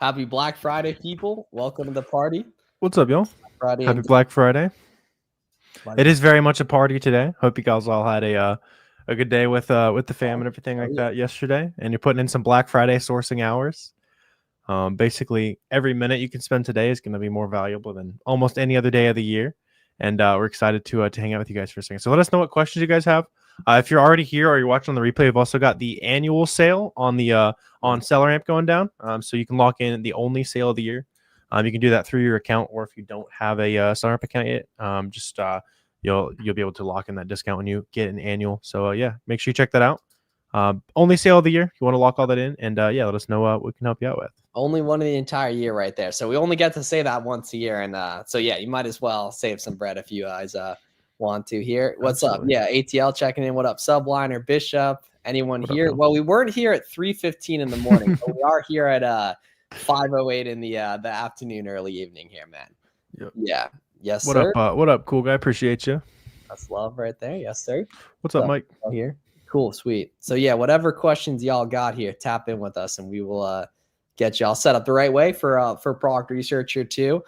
Happy Black Friday, people. Welcome to the party. What's up, y'all? Friday. Happy Black Friday. It is very much a party today. Hope you guys all had a good day with the fam and everything like that yesterday. And you're putting in some Black Friday sourcing hours. Basically, every minute you can spend today is going to be more valuable than almost any other day of the year. And we're excited to hang out with you guys for a second. So let us know what questions you guys have. If you're already here or you're watching on the replay, we've also got the annual sale on the on SellerAmp going down. So you can lock in the only sale of the year. You can do that through your account, or if you don't have a SellerAmp account yet, you'll be able to lock in that discount when you get an annual. So yeah, make sure you check that out. Only sale of the year. You want to lock all that in, and yeah, let us know what we can help you out with. Only one of the entire year right there. So we only get to say that once a year, and so yeah, you might as well save some bread if you guys want to here. What's Absolutely. Up? Yeah, ATL checking in. What up, Subliner, Bishop? Anyone what here? Up, well, we weren't here at 3:15 in the morning, but we are here at 5:08 in the afternoon, early evening here, man. Yep. Yeah. Yes, what sir. Up? What up, cool guy? Appreciate you. That's love right there. Yes, sir. What's up, Mike? Here. Cool, sweet. So yeah, whatever questions y'all got here, tap in with us, and we will get y'all set up the right way for product research here too.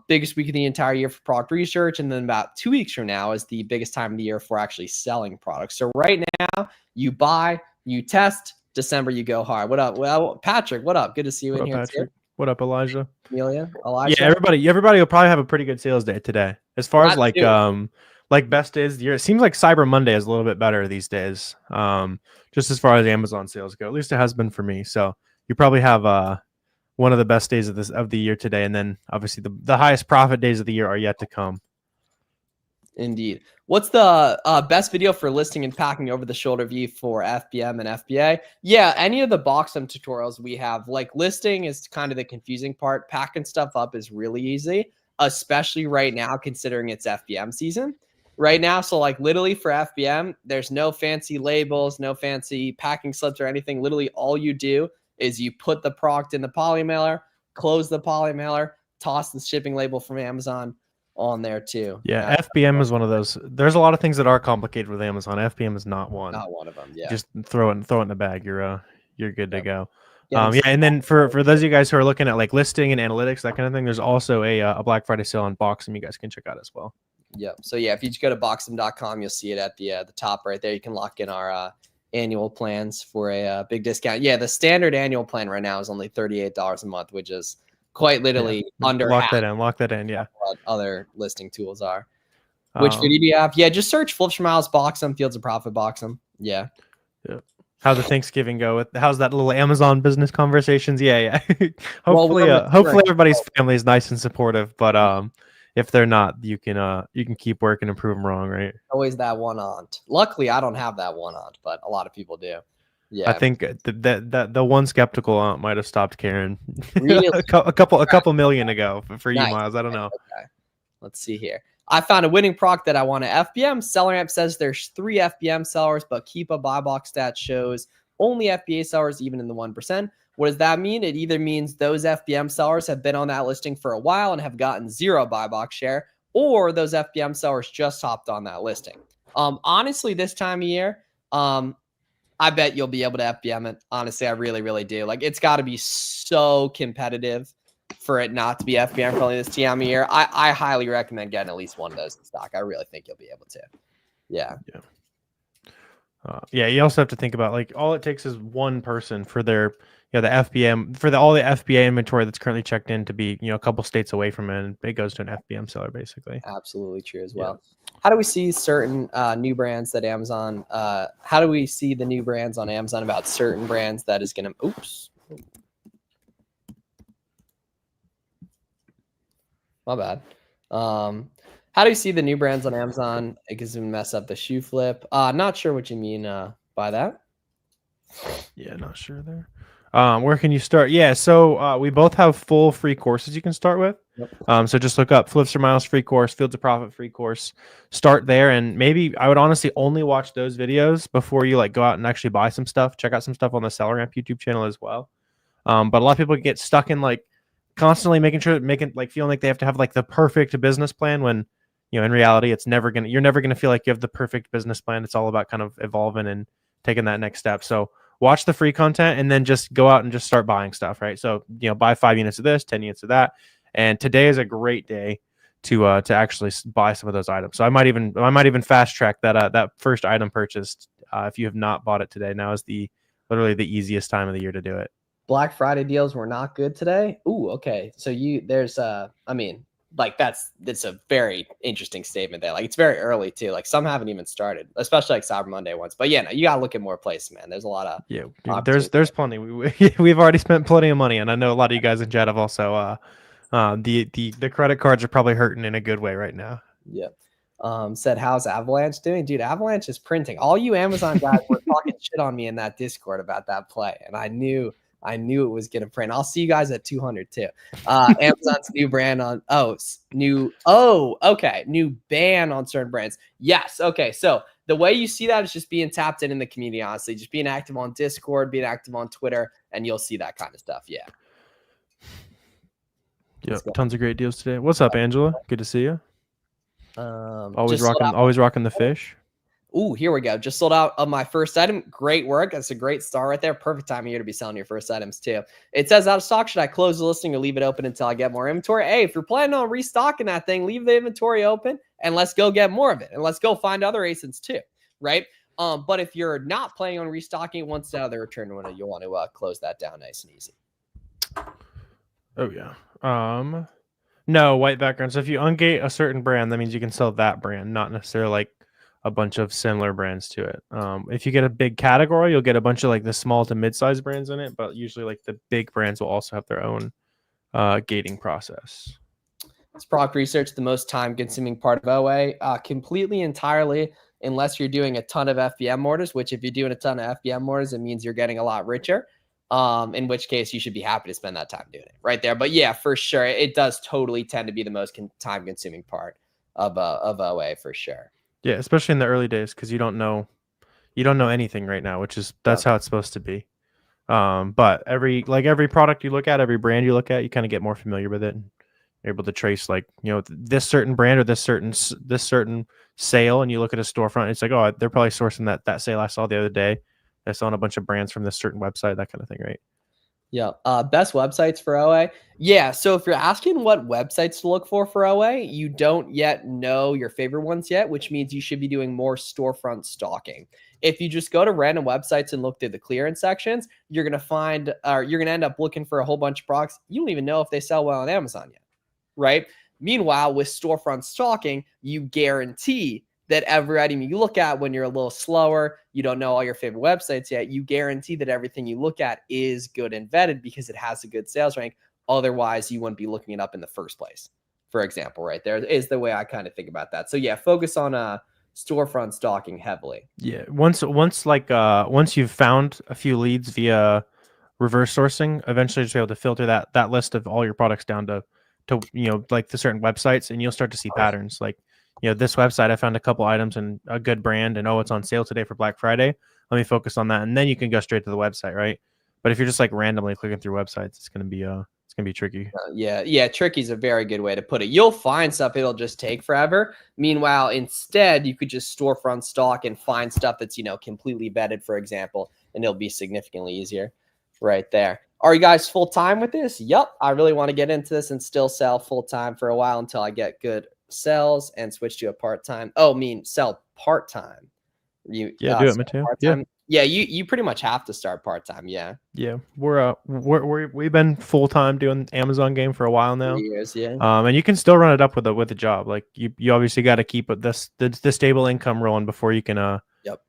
Biggest week of the entire year for product research, and then about 2 weeks from now is the biggest time of the year for actually selling products. So right now, you buy, you test. December, you go hard. What up? Well, Patrick, what up? Good to see you in here, Patrick. Too. What up, Elijah? Elijah. Yeah, everybody will probably have a pretty good sales day today. As far as like best days of the year, it seems like Cyber Monday is a little bit better these days. Just as far as Amazon sales go, at least it has been for me. So you probably have one of the best days of the year today, and then obviously the highest profit days of the year are yet to come. Indeed. What's the best video for listing and packing over the shoulder view for FBM and FBA? Yeah, any of the box them tutorials we have. Like listing is kind of the confusing part. Packing stuff up is really easy, especially right now considering it's FBM season right now. So like literally for FBM, there's no fancy labels, no fancy packing slips or anything. Literally all you do is you put the product in the poly mailer, close the poly mailer, toss the shipping label from Amazon on there too. Yeah, FBM is one of those. There's a lot of things that are complicated with Amazon. FBM is not one. Not one of them. Yeah. Just throw it in the bag. You're good to go. Yeah, and then for those of you guys who are looking at like listing and analytics, that kind of thing, there's also a Black Friday sale on Boxem you guys can check out as well. Yep. So yeah, if you just go to boxem.com, you'll see it at the top right there. You can lock in our annual plans for a big discount. Yeah, the standard annual plan right now is only $38 a month, which is quite literally under lock that in. Yeah. What other listing tools are. Which video do you have? Yeah, just search Flips for Miles Boxem, Fields of Profit Boxem. Yeah. Yeah. How's the Thanksgiving go? How's that little Amazon business conversations? Yeah. hopefully everybody's family is nice and supportive, but if they're not, you can keep working and prove them wrong, right? Always that one aunt. Luckily, I don't have that one aunt, but a lot of people do. Yeah, I think that the one skeptical aunt might have stopped caring really? a couple million ago for you, Miles. I don't know. Okay. Let's see here. I found a winning product that I want to FBM. SellerAmp says there's 3 FBM sellers, but keep a buy box stat shows only FBA sellers, even in the 1%. What does that mean? It either means those FBM sellers have been on that listing for a while and have gotten 0 buy box share, or those FBM sellers just hopped on that listing. Honestly, this time of year, I bet you'll be able to FBM it. Honestly, I really, really do. Like, it's got to be so competitive for it not to be FBM friendly this time of year. I highly recommend getting at least one of those in stock. I really think you'll be able to. Yeah. Yeah. You also have to think about, like, all it takes is one person for their, the FBM, for all the FBA inventory that's currently checked in to be, a couple states away from it, and it goes to an FBM seller, basically. Absolutely true as well. Yeah. How do we see certain new brands that Amazon, how do we see the new brands on Amazon about certain brands that is going to, oops. My bad. How do you see the new brands on Amazon? It gives them mess up the shoe flip. Not sure what you mean by that. Yeah, not sure there. Where can you start? Yeah, so we both have full free courses you can start with. Yep. So just look up Flips for Miles free course, Fields of Profit free course. Start there, and maybe I would honestly only watch those videos before you go out and actually buy some stuff. Check out some stuff on the SellerAmp YouTube channel as well. But a lot of people get stuck in constantly feeling like they have to have the perfect business plan when in reality you're never gonna feel like you have the perfect business plan. It's all about kind of evolving and taking that next step. So watch the free content, and then just go out and just start buying stuff, right? So, buy 5 units of this, 10 units of that. And today is a great day to actually buy some of those items. So I might even fast track that first item purchased. If you have not bought it today, now is literally the easiest time of the year to do it. Black Friday deals were not good today. Ooh, okay. So it's a very interesting statement there. Like, it's very early too. Like, some haven't even started, especially like Cyber Monday ones. But yeah, no, you gotta look at more places, man. There's a lot of there's plenty. We've already spent plenty of money, and I know a lot of you guys in chat have also the credit cards are probably hurting in a good way right now. Yeah. Said, how's Avalanche doing? Dude, Avalanche is printing. All you Amazon guys were talking shit on me in that Discord about that play, and I knew it was gonna print. I'll see you guys at 200 too. Amazon's new brand on new ban on certain brands. Yes. Okay. So the way you see that is just being tapped in the community, honestly, just being active on Discord, being active on Twitter, and you'll see that kind of stuff. Yeah. Yep. Tons of great deals today. What's up, Angela? Good to see you. Always rocking the fish. Ooh, here we go. Just sold out of my first item. Great work. That's a great start right there. Perfect time of year to be selling your first items too. It says out of stock. Should I close the listing or leave it open until I get more inventory? Hey, if you're planning on restocking that thing, leave the inventory open and let's go get more of it. And let's go find other ASINs too, right? But if you're not planning on restocking, once it's out of the return window, you'll want to close that down nice and easy. Oh yeah. No, white background. So if you ungate a certain brand, that means you can sell that brand, not necessarily like a bunch of similar brands to it. If you get a big category, you'll get a bunch of like the small to mid-sized brands in it, but usually like the big brands will also have their own gating process. Is product research the most time-consuming part of OA? Completely, entirely, unless you're doing a ton of FBM orders, which if you're doing a ton of FBM orders, it means you're getting a lot richer. In which case you should be happy to spend that time doing it right there. But yeah, for sure, it does totally tend to be the most time-consuming part of OA for sure. Yeah, especially in the early days, because you don't know anything right now, that's how it's supposed to be. But every product you look at, every brand you look at, you kind of get more familiar with it, and you're able to trace this certain brand or this certain sale, and you look at a storefront, and it's like, oh, they're probably sourcing that sale I saw the other day. They're selling a bunch of brands from this certain website, that kind of thing, right? Yeah. Best websites for OA. Yeah. So if you're asking what websites to look for OA, you don't yet know your favorite ones yet, which means you should be doing more storefront stalking. If you just go to random websites and look through the clearance sections, you're going to end up looking for a whole bunch of products. You don't even know if they sell well on Amazon yet, right? Meanwhile, with storefront stalking, you guarantee that every item you look at when you're a little slower, you don't know all your favorite websites yet, you guarantee that everything you look at is good and vetted because it has a good sales rank. Otherwise, you wouldn't be looking it up in the first place. For example, right there is the way I kind of think about that. So yeah, focus on storefront stalking heavily. Yeah, once you've found a few leads via reverse sourcing, eventually just be able to filter that list of all your products down to like the certain websites, and you'll start to see patterns. Like, this website, I found a couple items and a good brand, and it's on sale today for Black Friday. Let me focus on that, and then you can go straight to the website, right? But if you're just like randomly clicking through websites, it's gonna be tricky. Yeah, tricky is a very good way to put it. You'll find stuff, it'll just take forever. Meanwhile, instead, you could just storefront stock and find stuff that's completely vetted, for example, and it'll be significantly easier right there. Are you guys full time with this? Yep, I really want to get into this and still sell full time for a while until I get good sales and switch to a part-time. Sell part-time. Do it, Mateo. Yeah, you pretty much have to start part-time. Yeah, we've been full-time doing Amazon game for a while now. 3 years, yeah. And you can still run it up with a job. Like, you obviously got to keep the stable income rolling before you can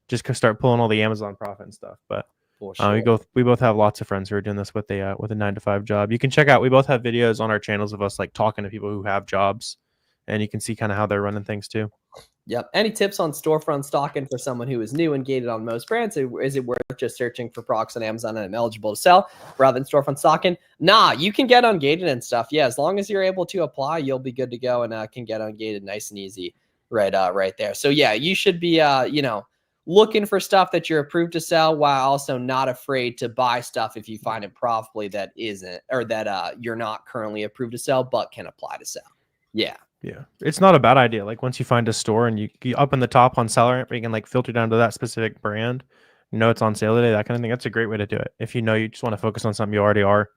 just start pulling all the Amazon profit and stuff. But sure. We both have lots of friends who are doing this with a 9-to-5 job. You can check out. We both have videos on our channels of us like talking to people who have jobs, and you can see kind of how they're running things too. Yep. Any tips on storefront stalking for someone who is new and gated on most brands? Is it worth just searching for products on Amazon and I'm eligible to sell rather than storefront stalking? Nah, you can get ungated and stuff. Yeah, as long as you're able to apply, you'll be good to go and can get ungated nice and easy right there. So yeah, you should be looking for stuff that you're approved to sell while also not afraid to buy stuff if you find it profitably that isn't, or that you're not currently approved to sell but can apply to sell. Yeah. Yeah, it's not a bad idea. Like, once you find a store and you up in the top on SellerAmp, you can like filter down to that specific brand, You know it's on sale today, that kind of thing. That's a great way to do it. If you know you just want to focus on something you already are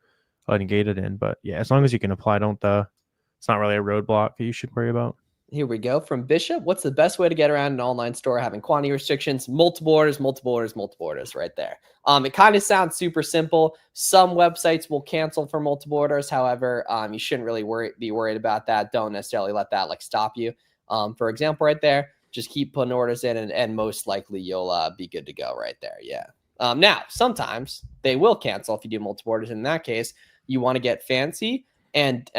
ungated in. But yeah, as long as you can apply, it's not really a roadblock that you should worry about. Here we go from Bishop. What's the best way to get around an online store having quantity restrictions? Multiple orders, multiple orders, multiple orders right there. It kind of sounds super simple. Some websites will cancel for multiple orders. However, you shouldn't really be worried about that. Don't necessarily let that like stop you. For example, right there, just keep putting orders in and most likely you'll be good to go right there. Yeah. Now, sometimes they will cancel if you do multiple orders. In that case, you want to get fancy and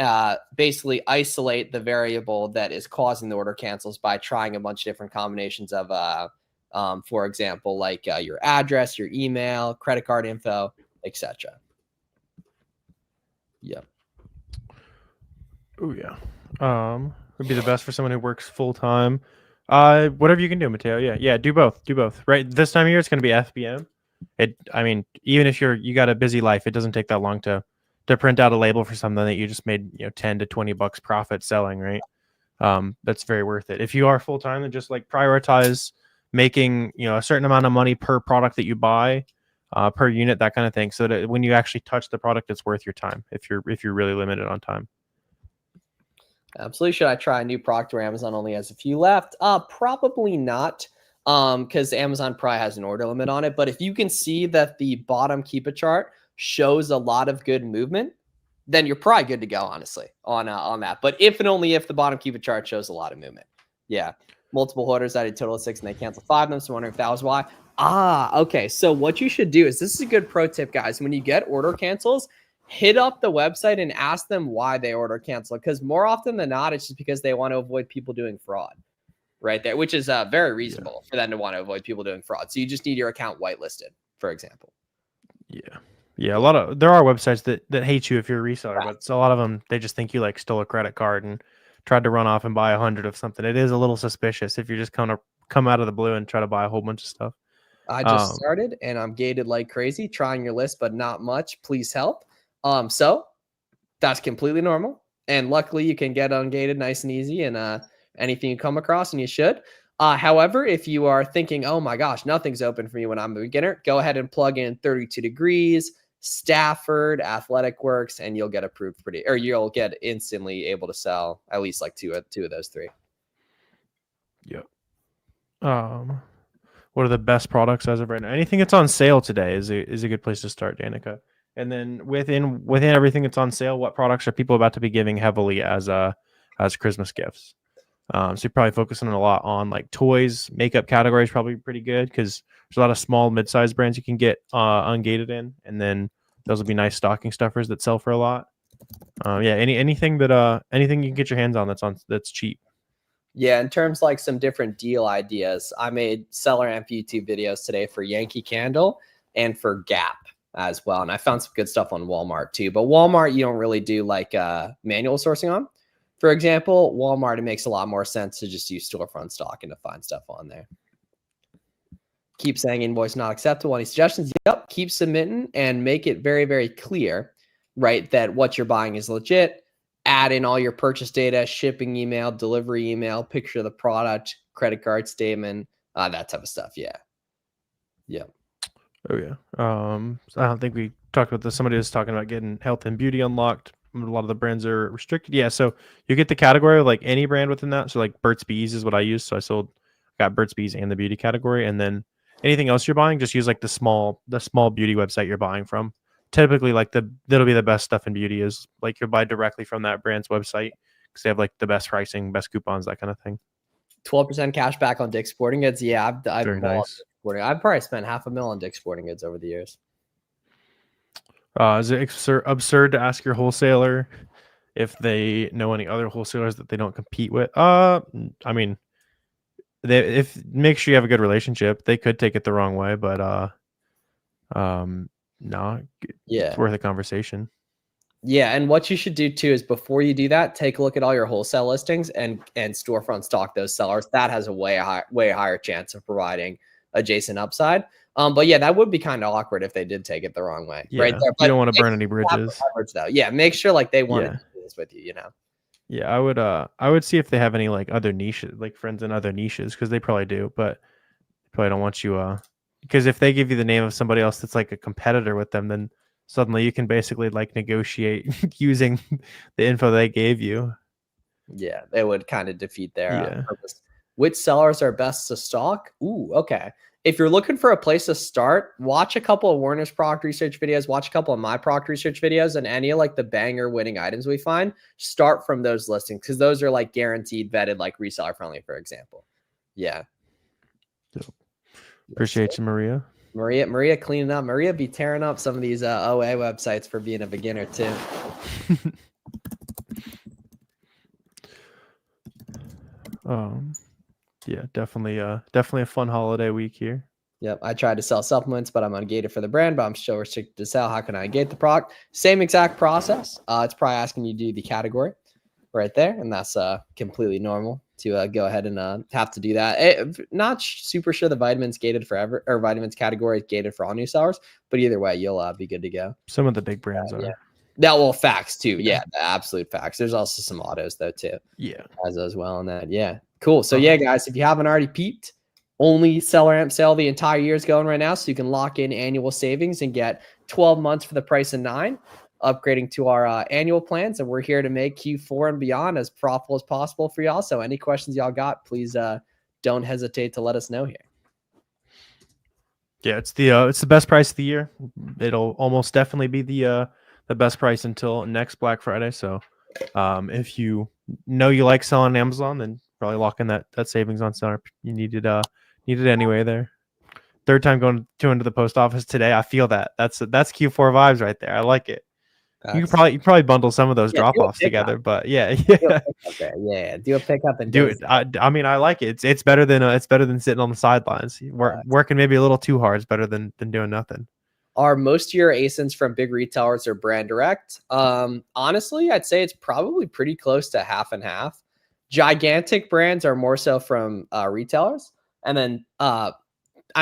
basically isolate the variable that is causing the order cancels by trying a bunch of different combinations of, for example, like your address, your email, credit card info, etc. Yep. Oh yeah. Would be the best for someone who works full time. Whatever you can do, Mateo. Yeah. Do both. Right. This time of year, it's going to be FBM. I mean, even if you got a busy life, it doesn't take that long to print out a label for something that you just made, $10 to $20 profit selling, right? That's very worth it. If you are full time, then just like prioritize making, a certain amount of money per product that you buy, per unit, that kind of thing, so that when you actually touch the product, it's worth your time. If you're really limited on time. Absolutely. Should I try a new product where Amazon only has a few left? Probably not. Because Amazon probably has an order limit on it. But if you can see that the bottom Keepa chart shows a lot of good movement, then you're probably good to go, honestly, on that. But if and only if the bottom Keepa chart shows a lot of movement. Yeah. Multiple orders, I did a total of 6 and they canceled 5 of them. So I'm wondering if that was why. Okay. So what you should do is, this is a good pro tip, guys. When you get order cancels, hit up the website and ask them why they order cancel. Because more often than not, it's just because they want to avoid people doing fraud. Right there, which is very reasonable for them to want to avoid people doing fraud. So you just need your account whitelisted, for example. Yeah. There are websites that hate you if you're a reseller, but a lot of them, they just think you like stole a credit card and tried to run off and buy 100 of something. It is a little suspicious if you're just come out of the blue and try to buy a whole bunch of stuff. I just started and I'm gated like crazy, trying your list, but not much. Please help. So that's completely normal. And luckily you can get ungated nice and easy and anything you come across, and you should. However, if you are thinking, oh my gosh, nothing's open for me when I'm a beginner, go ahead and plug in 32 Degrees, Stafford, Athletic Works, and you'll get approved you'll get instantly able to sell at least like two of those 3. Yep. What are the best products as of right now? Anything that's on sale today is a good place to start, Danica. And then within everything that's on sale, what products are people about to be giving heavily as Christmas gifts? So you're probably focusing a lot on like toys, makeup category is probably pretty good because there's a lot of small, mid-sized brands you can get ungated in, and then those will be nice stocking stuffers that sell for a lot. Anything you can get your hands on that's cheap. Yeah, in terms like some different deal ideas, I made SellerAmp YouTube videos today for Yankee Candle and for Gap as well, and I found some good stuff on Walmart too. But Walmart, you don't really do like manual sourcing on. For example, Walmart, it makes a lot more sense to just use storefront stock and to find stuff on there. Keep saying invoice not acceptable. Any suggestions? Yep. Keep submitting and make it very, very clear, right, that what you're buying is legit. Add in all your purchase data, shipping email, delivery email, picture of the product, credit card statement, that type of stuff. Yeah. Oh, yeah. So I don't think we talked about this. Somebody was talking about getting health and beauty unlocked. A lot of the brands are restricted. Yeah, so you get the category of like any brand within that. So like Burt's Bees is what I use. So I got Burt's Bees and the beauty category, and then anything else you're buying, just use like the small beauty website you're buying from. Typically, like that'll be the best stuff in beauty is like you'll buy directly from that brand's website because they have like the best pricing, best coupons, that kind of thing. 12% cash back on Dick's Sporting Goods. Yeah, I've very nice. I've probably spent $500,000 on Dick's Sporting Goods over the years. Is it absurd to ask your wholesaler if they know any other wholesalers that they don't compete with? I mean, make sure you have a good relationship. They could take it the wrong way, but no, it's worth a conversation. Yeah, and what you should do too is before you do that, take a look at all your wholesale listings and storefront stock those sellers. That has a way higher chance of providing adjacent upside. But yeah, that would be kind of awkward if they did take it the wrong way, right there. But you don't want to burn any bridges. Though. Yeah, make sure like they want to do this with you, Yeah, I would see if they have any like other niches, like friends in other niches, because they probably do, but they probably don't want you because if they give you the name of somebody else that's like a competitor with them, then suddenly you can basically like negotiate using the info they gave you. Yeah, they would kind of defeat their Yeah. purpose. Which sellers are best to stalk? Ooh, okay. If you're looking for a place to start, watch a couple of Warner's product research videos, watch a couple of my product research videos, and any of like the banger winning items we find, start from those listings because those are like guaranteed vetted, like reseller friendly, for example. Yeah. Appreciate you, Maria. Maria cleaning up. Maria be tearing up some of these OA websites for being a beginner too. Yeah, definitely a fun holiday week here. Yep, I tried to sell supplements, but I'm ungated for the brand, but I'm still restricted to sell. How can I gate the product? Same exact process. It's probably asking you to do the category right there, and that's completely normal to go ahead and have to do that. Not super sure the vitamins gated forever, or vitamins category is gated for all new sellers, but either way, you'll be good to go. Some of the big brands are. Yeah. That will facts too. Yeah, the absolute facts. There's also some autos though too. Yeah, as well on that. Yeah, cool. So yeah, guys, if you haven't already peeped, only SellerAmp sale the entire year is going right now, so you can lock in annual savings and get 12 months for the price of 9, upgrading to our annual plans. And we're here to make Q4 and beyond as profitable as possible for y'all. So any questions y'all got, please don't hesitate to let us know here. Yeah, it's the best price of the year. It'll almost definitely be the best price until next Black Friday. So if you know you like selling on Amazon, then probably lock in that savings on SellerAmp. You need it anyway there. Third time going into the post office today. I feel that. That's Q4 vibes right there. I like it. You probably bundle some of those drop-offs together, but yeah. Yeah, do a pickup and do it. I mean, I like it. It's better than sitting on the sidelines. Working maybe a little too hard is better than doing nothing. Are most of your ASINs from big retailers or brand direct? Honestly, I'd say it's probably pretty close to half and half. Gigantic brands are more so from retailers, and then I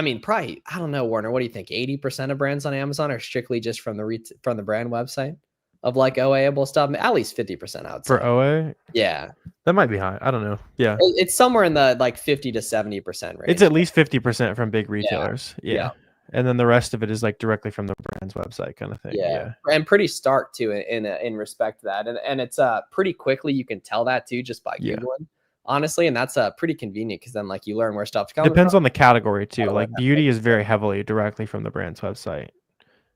mean, probably, I don't know, Warner, what do you think? 80% of brands on Amazon are strictly just from the brand website of like OA-able stuff. At least 50% out for OA. Yeah, that might be high. I don't know. Yeah, it's somewhere in the like 50 to 70% range. It's at least 50% from big retailers. Yeah. And then the rest of it is like directly from the brand's website kind of thing. Yeah. And pretty stark too in respect to that. And it's pretty quickly you can tell that too just by Googling. Honestly, and that's pretty convenient because then like you learn where stuff's coming Depends on the category too. Like beauty is very heavily directly from the brand's website.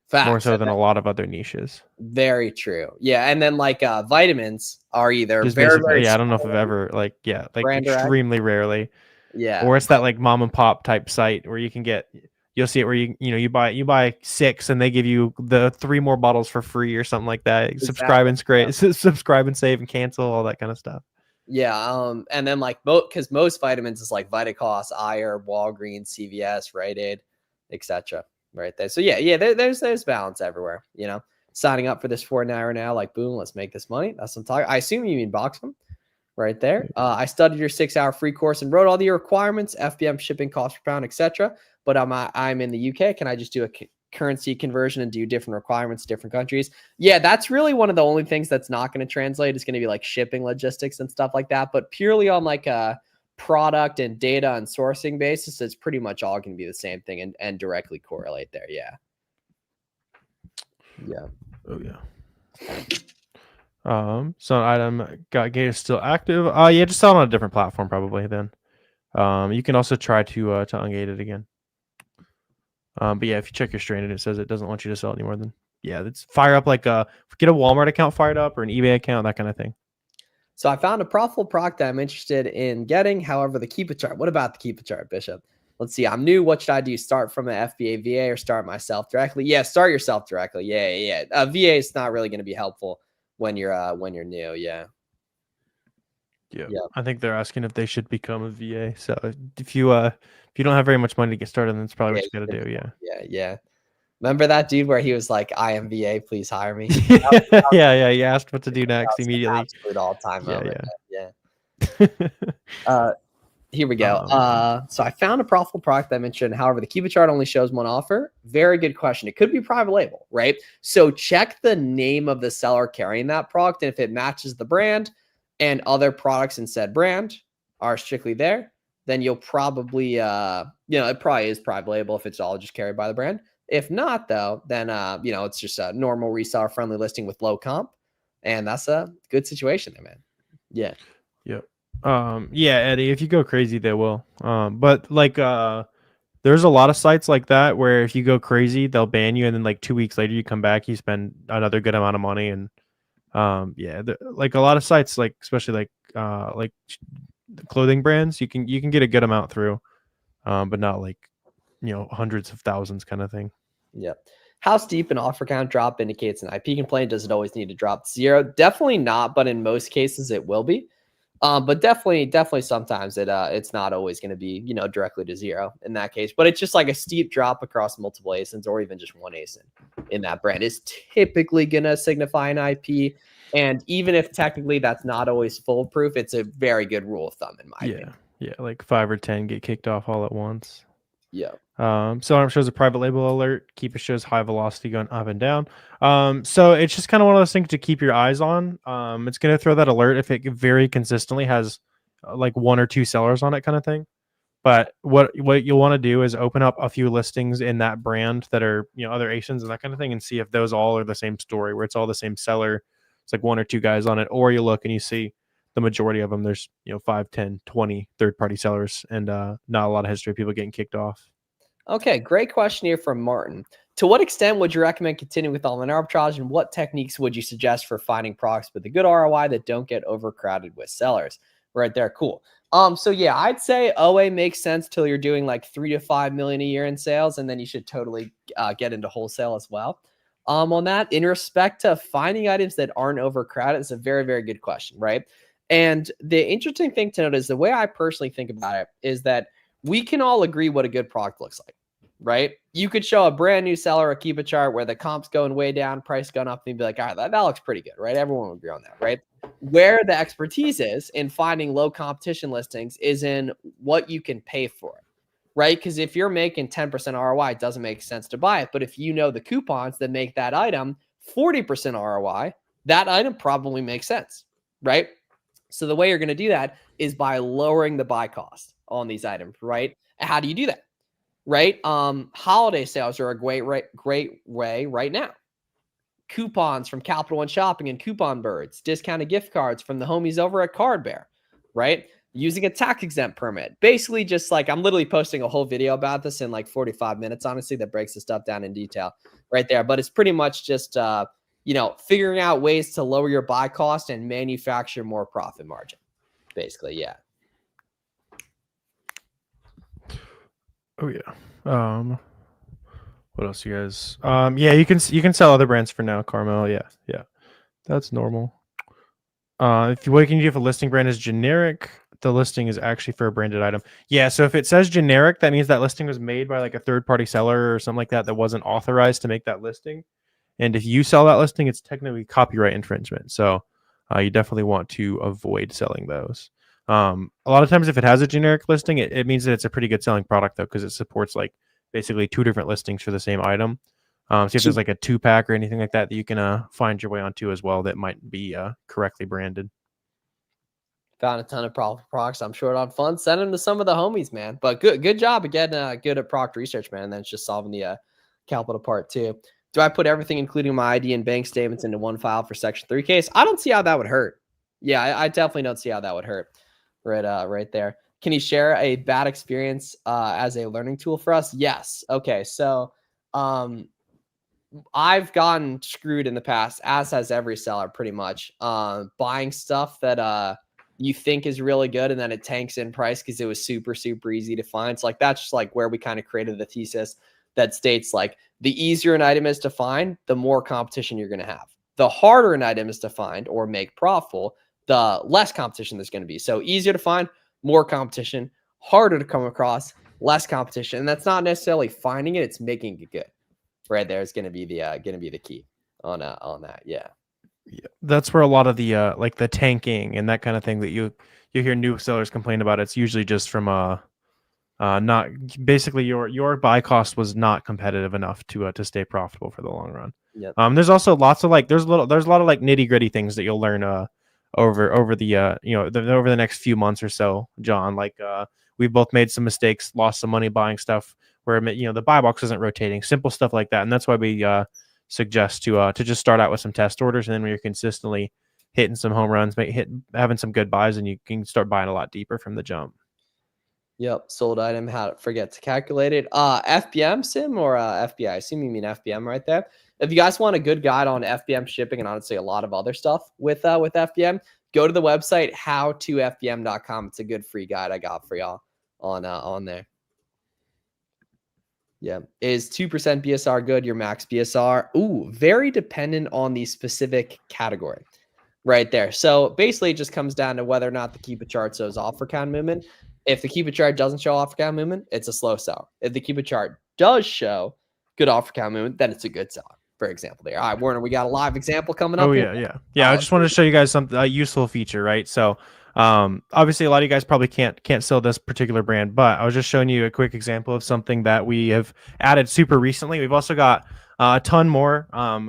Facts. More so than a lot of other niches. Very true. Yeah. And then like vitamins are either very I don't know if I've ever like extremely rarely. Yeah. Or it's that like mom and pop type site where you can you'll see it where you buy 6 and they give you the 3 more bottles for free or something like that. Exactly. Subscribe and save and cancel, all that kind of stuff. Yeah. And then like because most vitamins is like Vitacost, Ayer, Walgreens, CVS, Rite Aid, etc. Right there. So yeah, there's balance everywhere. Signing up for this $4 now, like boom, let's make this money. That's what I'm talking. I assume you mean Boxman, right there. I studied your 6-hour free course and wrote all the requirements, FBM shipping cost per pound, etc. But I'm in the UK. Can I just do a currency conversion and do different requirements, different countries? Yeah, that's really one of the only things that's not going to translate. It's going to be like shipping logistics and stuff like that. But purely on like a product and data and sourcing basis, it's pretty much all going to be the same thing and directly correlate there. Yeah. Oh yeah. So an item got gated still active. Yeah, just sell it on a different platform probably then. You can also try to ungate it again. But yeah, if you check your strain and it says it doesn't want you to sell anymore, then yeah, let's fire up like get a Walmart account fired up or an eBay account, that kind of thing. So I found a profitable product that I'm interested in getting. However, the keep it chart. What about the keep it chart, Bishop? Let's see. I'm new. What should I do? Start from an FBA VA or start myself directly? Yeah, start yourself directly. Yeah. VA is not really going to be helpful when you're new. Yeah. I think they're asking if they should become a VA. So if you don't have very much money to get started, then that's probably what you got to do. Yeah. Remember that dude where he was like, "I am VA, please hire me." Yeah. He asked what to do next immediately. Absolute all-time moment. Here we go. So I found a profitable product that I mentioned. However, the keep it chart only shows one offer. Very good question. It could be private label, right? So check the name of the seller carrying that product, and if it matches the brand and other products in said brand are strictly there, then you'll probably, it probably is private label if it's all just carried by the brand. If not, though, then, it's just a normal reseller friendly listing with low comp. And that's a good situation there, man. Yeah. Yep. Yeah, Eddie, if you go crazy, they will. But like, there's a lot of sites like that where if you go crazy, they'll ban you. And then like 2 weeks later, you come back, you spend another good amount of money. And, like a lot of sites, like, especially like clothing brands, you can get a good amount through, but not like, hundreds of thousands kind of thing. Yep. How steep an offer count drop indicates an IP complaint? Does it always need to drop to 0? Definitely not, but in most cases it will be. But definitely sometimes it's not always going to be, directly to 0 in that case. But it's just like a steep drop across multiple ASINs or even just one ASIN in that brand is typically going to signify an IP. And even if technically that's not always foolproof, it's a very good rule of thumb in my opinion. Yeah, like 5 or 10 get kicked off all at once. Yeah. SellerAmp shows a private label alert. Keep it shows high velocity going up and down. So it's just kind of one of those things to keep your eyes on. It's going to throw that alert if it very consistently has like 1 or 2 sellers on it, kind of thing. But what you'll want to do is open up a few listings in that brand that are other ASINs and that kind of thing, and see if those all are the same story, where it's all the same seller. It's like 1 or 2 guys on it, or you look and you see the majority of them. There's 5, 10, 20 third-party sellers, and not a lot of history of people getting kicked off. Okay, great question here from Martin. To what extent would you recommend continuing with online arbitrage, and what techniques would you suggest for finding products with a good ROI that don't get overcrowded with sellers? Right there, cool. So yeah, I'd say OA makes sense till you're doing like 3 to 5 million a year in sales, and then you should totally get into wholesale as well. On that, in respect to finding items that aren't overcrowded, it's a very, very good question, right? And the interesting thing to note is the way I personally think about it is that we can all agree what a good product looks like, right? You could show a brand new seller a Keepa chart where the comp's going way down, price going up, and you'd be like, all right, that looks pretty good, right? Everyone would agree on that, right? Where the expertise is in finding low competition listings is in what you can pay for it, right? Because if you're making 10% ROI, it doesn't make sense to buy it. But if you know the coupons that make that item 40% ROI, that item probably makes sense, right? So the way you're going to do that is by lowering the buy cost on these items, right? How do you do that? Right? Holiday sales are a great way right now. Coupons from Capital One Shopping and Coupon Birds, discounted gift cards from the homies over at Card Bear, right? Using a tax exempt permit. Basically, just like I'm literally posting a whole video about this in like 45 minutes, honestly, that breaks the stuff down in detail right there. But it's pretty much just, figuring out ways to lower your buy cost and manufacture more profit margin. Basically, yeah. Oh yeah. What else, you guys? Yeah, you can sell other brands for now, Carmel. Yeah, that's normal. What you can do if a listing brand is generic, the listing is actually for a branded item. Yeah, so if it says generic, that means that listing was made by like a third-party seller or something like that wasn't authorized to make that listing. And if you sell that listing, it's technically copyright infringement. So you definitely want to avoid selling those. A lot of times if it has a generic listing, it means that it's a pretty good selling product, though, because it supports like basically 2 different listings for the same item. So if there's like a 2-pack or anything like that you can find your way onto as well that might be correctly branded. Found a ton of products. I'm short on funds. Send them to some of the homies, man. But good job again. Good at product research, man. And then it's just solving the capital part too. Do I put everything, including my ID and bank statements, into one file for Section 3 case? I don't see how that would hurt. Yeah, I definitely don't see how that would hurt. Right there. Can you share a bad experience as a learning tool for us? Yes. Okay. So I've gotten screwed in the past, as has every seller pretty much, buying stuff that you think is really good and then it tanks in price because it was super, super easy to find. So like that's just like where we kind of created the thesis that states like the easier an item is to find, the more competition you're going to have. The harder an item is to find or make profitable, the less competition there's going to be. So easier to find, more competition, harder to come across, less competition. And that's not necessarily finding it, it's making it good. Right there is going to be the key on that. Yeah. That's where a lot of the like the tanking and that kind of thing that you hear new sellers complain about. It's usually just from not basically your buy cost was not competitive enough to stay profitable for the long run. Yep. There's also lots of like there's a lot of like nitty-gritty things that you'll learn over the over the next few months or so, John. Like we've both made some mistakes, lost some money buying stuff where the buy box isn't rotating, simple stuff like that. And that's why we suggest to just start out with some test orders, and then when you're consistently hitting some home runs, having some good buys, and you can start buying a lot deeper from the jump. Yep, sold item, how to forget to calculate it. FBM sim or FBA? I assume you mean FBM right there. If you guys want a good guide on FBM shipping and honestly a lot of other stuff with FBM, go to the website howtofbm.com. It's a good free guide I got for y'all on there. Yeah. Is 2% BSR good? Your max BSR? Ooh, very dependent on the specific category right there. So basically it just comes down to whether or not the Keep It chart shows offer count movement. If the Keep It chart doesn't show offer count movement, it's a slow seller. If the Keep It chart does show good offer count movement, then it's a good seller. For example, there. All right, Warner, we got a live example coming up. Oh yeah. I just wanted to show you guys a useful feature, right? So obviously a lot of you guys probably can't sell this particular brand, but I was just showing you a quick example of something that we have added super recently. We've also got a ton more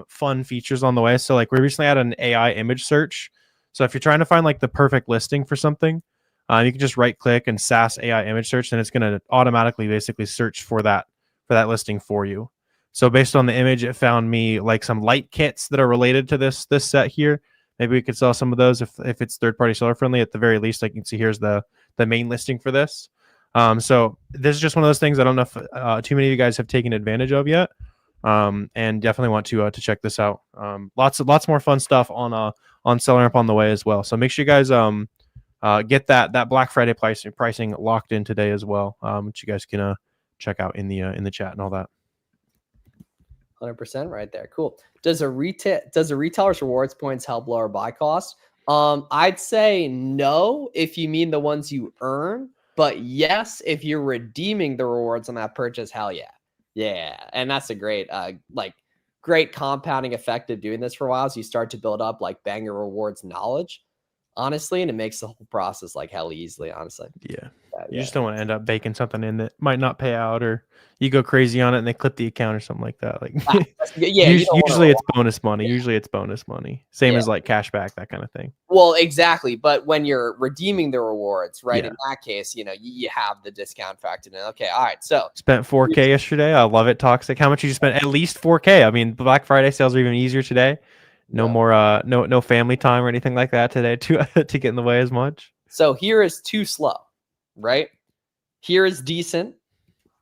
fun features on the way. So like we recently added an AI image search. So if you're trying to find like the perfect listing for something, you can just right click and SAS AI image search, and it's going to automatically basically search for that listing for you. So based on the image, it found me like some light kits that are related to this set here. Maybe we could sell some of those if it's third-party seller friendly. At the very least, like you can see, here's the main listing for this. So this is just one of those things I don't know if too many of you guys have taken advantage of yet, and definitely want to check this out. Lots more fun stuff on SellerAmp on the way as well. So make sure you guys get that Black Friday pricing locked in today as well, which you guys can check out in the chat and all that. 100% right there. Cool. Does a retailer's rewards points help lower buy costs? I'd say no if you mean the ones you earn, but yes if you're redeeming the rewards on that purchase. Hell yeah. Yeah. And that's a great great compounding effect of doing this for a while, as you start to build up like banger rewards knowledge, honestly, and it makes the whole process like hell easily, honestly. Yeah. You just don't want to end up baking something in that might not pay out, or you go crazy on it and they clip the account or something like that. Like, usually it's bonus money. Yeah. Usually it's bonus money. Same as like cash back, that kind of thing. Well, exactly. But when you're redeeming the rewards, right? In that case, you have the discount factored in. Okay. All right. So spent 4K yesterday. I love it. Toxic. How much did you spend? At least 4K. I mean, Black Friday sales are even easier today. No more, no family time or anything like that today to get in the way as much. So here is too slow. Right? Here is decent.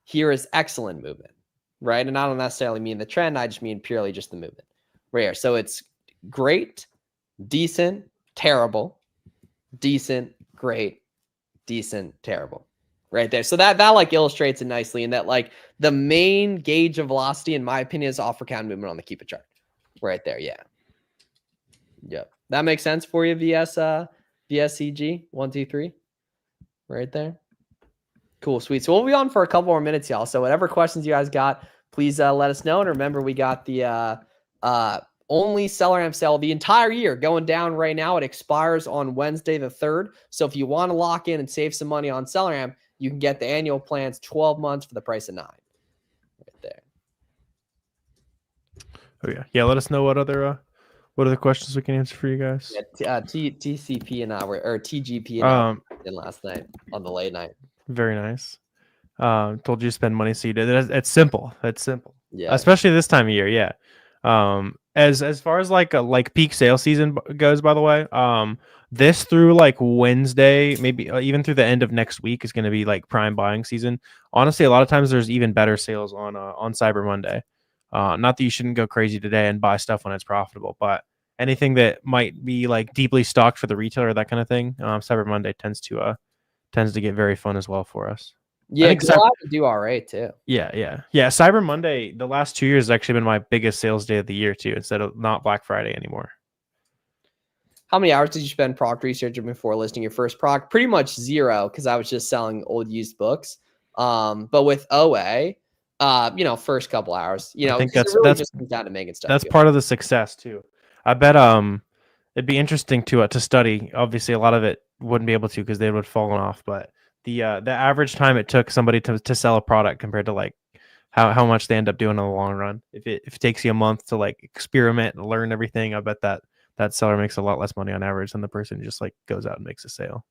Here is excellent movement. Right? And I don't necessarily mean the trend. I just mean purely just the movement. Right here. So it's great, decent, terrible, decent, great, decent, terrible. Right there. So that like illustrates it nicely, in that like the main gauge of velocity, in my opinion, is offer count movement on the Keep It chart. Right there. Yeah. Yep. That makes sense for you, VSCG 1, 2, 3. Right there. Cool, sweet. So we'll be on for a couple more minutes, y'all. So whatever questions you guys got, please let us know. And remember, we got the only SellerAmp sale the entire year going down right now. It expires on Wednesday the 3rd. So if you want to lock in and save some money on SellerAmp, you can get the annual plans 12 months for the price of 9. Right there. Oh yeah. Yeah, let us know what other questions we can answer for you guys. Yeah, TCP and TGP and I did last night on the late night. Very nice. Told you to spend money, so you did. It's simple. It's simple. Yeah. Especially this time of year. Yeah. As far as like peak sales season goes, by the way, this through like Wednesday, maybe even through the end of next week, is going to be like prime buying season. Honestly, a lot of times there's even better sales on Cyber Monday. Not that you shouldn't go crazy today and buy stuff when it's profitable, but anything that might be like deeply stocked for the retailer, that kind of thing, Cyber Monday tends to get very fun as well for us. Yeah, July to do all right too. Yeah. Cyber Monday, the last 2 years, has actually been my biggest sales day of the year too, instead of not Black Friday anymore. How many hours did you spend product researching before listing your first product? Pretty much 0, because I was just selling old used books. But with OA, first couple hours, I think that's just comes down to making stuff. That's part of the success too. I bet it'd be interesting to study. Obviously, a lot of it wouldn't be able to because they would have fallen off. But the average time it took somebody to sell a product compared to like how much they end up doing in the long run. If it takes you a month to like experiment and learn everything, I bet that seller makes a lot less money on average than the person who just like goes out and makes a sale.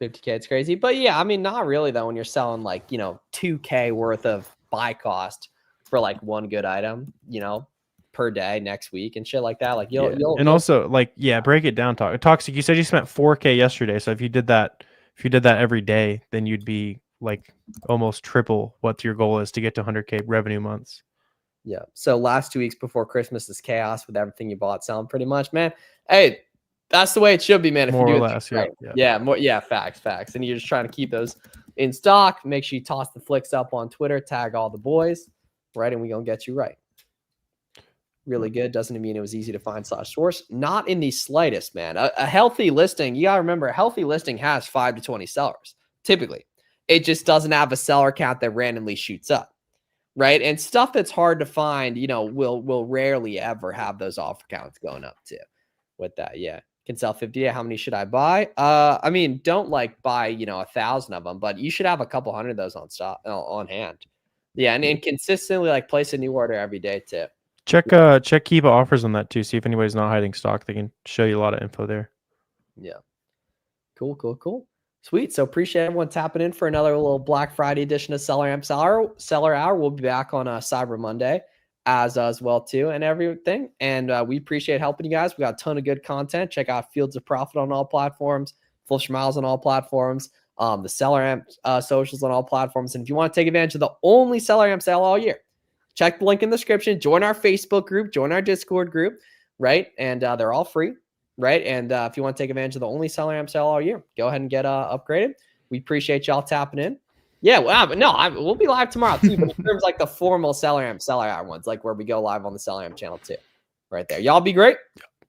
50K, it's crazy. But yeah, I mean, not really though. When you're selling like, you know, 2K worth of buy cost for like one good item, you know, per day next week and shit like that. Like you'll also like, yeah, break it down. Toxic. You said you spent 4K yesterday. So if you did that every day, then you'd be like almost triple what your goal is to get to 100K revenue months. Yeah. So last 2 weeks before Christmas is chaos with everything you bought selling pretty much, man. Hey, that's the way it should be, man. If More you do or it less, right. Yeah, facts. And you're just trying to keep those in stock. Make sure you toss the flicks up on Twitter, tag all the boys, right? And we're gonna get you right. Really good. Doesn't mean it was easy to find / source. Not in the slightest, man. A healthy listing, you gotta remember, a healthy listing has 5 to 20 sellers, typically. It just doesn't have a seller count that randomly shoots up. Right. And stuff that's hard to find, you know, will rarely ever have those offer counts going up too with that. Yeah. Can sell 50. How many should I buy? I mean, don't like buy, you know, 1,000 of them, but you should have a couple hundred of those on stock on hand. Yeah. And consistently like place a new order every day too. Check Kiva offers on that too. See if anybody's not hiding stock. They can show you a lot of info there. Yeah. Cool. Sweet. So appreciate everyone tapping in for another little Black Friday edition of SellerAmp Seller Hour. We'll be back on Cyber Monday as well too and everything. And we appreciate helping you guys. We got a ton of good content. Check out Fields of Profit on all platforms, Flush Miles on all platforms, the SellerAmp socials on all platforms. And if you want to take advantage of the only SellerAmp sale all year, check the link in the description. Join our Facebook group. Join our Discord group. Right. And they're all free. Right. And if you want to take advantage of the only SellerAmp sale all year, go ahead and get upgraded. We appreciate y'all tapping in. Yeah. Well, we'll be live tomorrow too. But in terms of like the formal SellerAmp Seller Hour ones, like where we go live on the SellerAmp channel too. Right there. Y'all be great.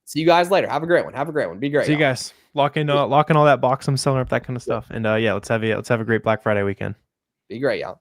See you guys later. Have a great one. Be great. See you guys. Lock in all that box. I'm selling up that kind of stuff. And yeah, let's have a great Black Friday weekend. Be great, y'all.